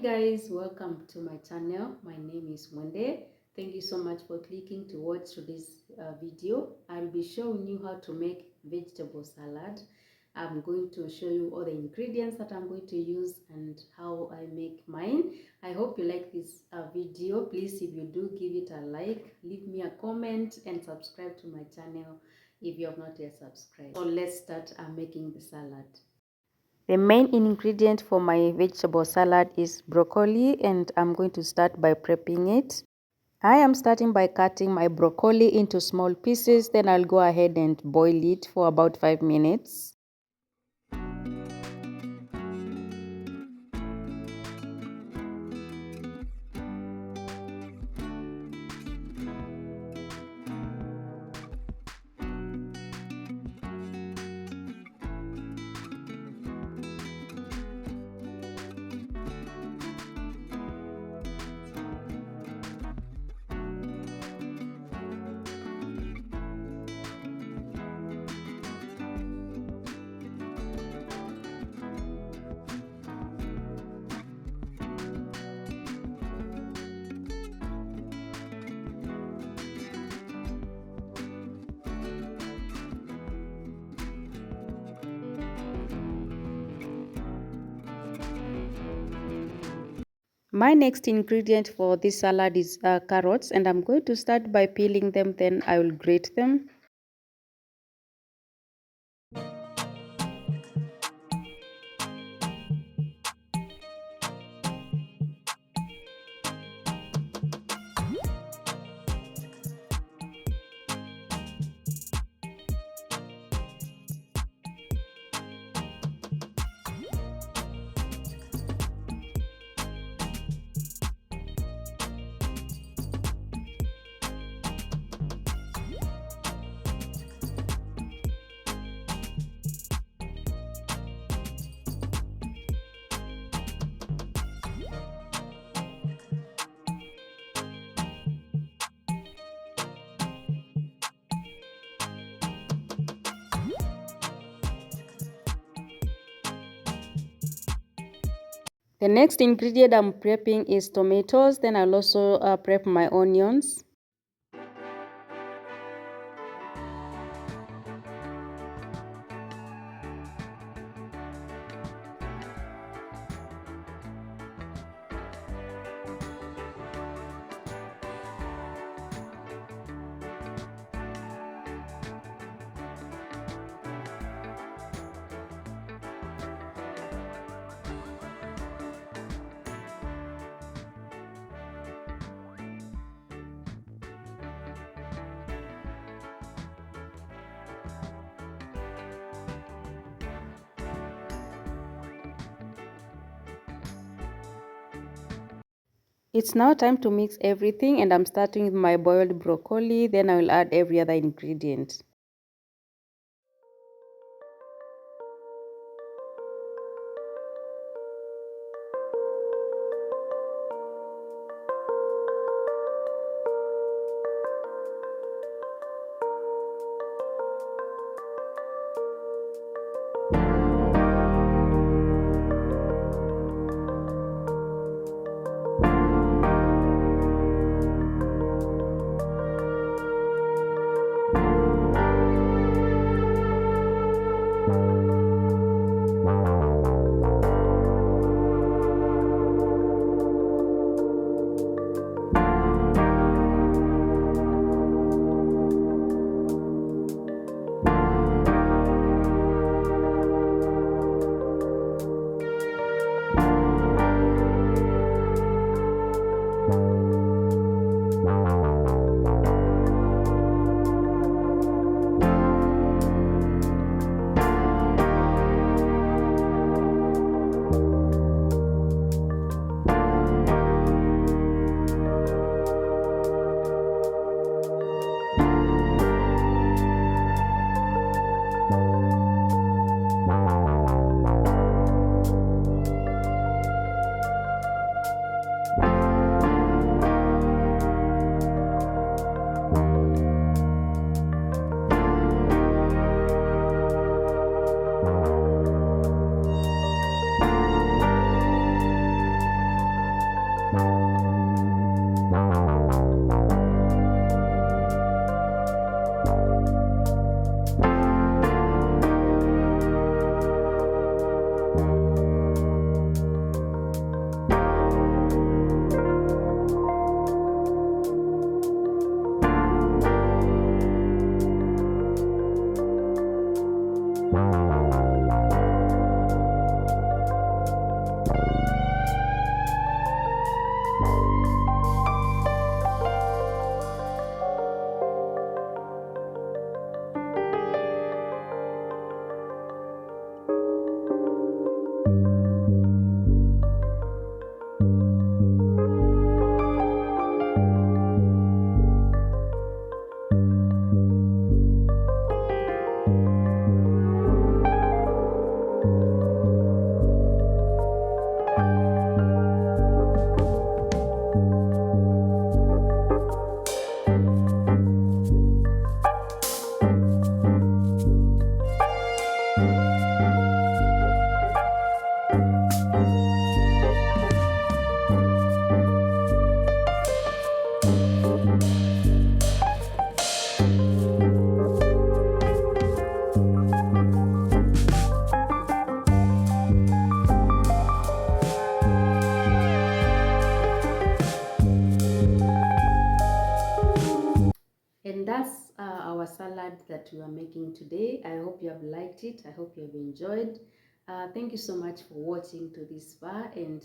guys, welcome to my channel. My name is Mwende. Thank you so much for clicking to watch today's video. I'll be showing you how to make vegetable salad. I'm going to show you all the ingredients that I'm going to use and how I make mine. I hope you like this video. Please, if you do, give it a like, leave me a comment and subscribe to my channel if you have not yet subscribed. So let's start making the salad. The main ingredient for my vegetable salad is broccoli, and I'm going to start by prepping it. I am starting by cutting my broccoli into small pieces, then I'll go ahead and boil it for about 5 minutes. My next ingredient for this salad is carrots, and I'm going to start by peeling them, then I will grate them. The next ingredient I'm prepping is tomatoes, then I'll also prep my onions. It's now time to mix everything, and I'm starting with my boiled broccoli, then I will add every other ingredient. salad that we are making today. I hope you have liked it. I hope you have enjoyed. Thank you so much for watching to this far and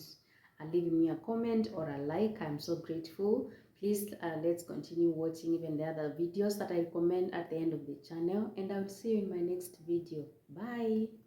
leaving me a comment or a like. I'm so grateful. Please let's continue watching even the other videos that I recommend at the end of the channel, and I'll see you in my next video. Bye.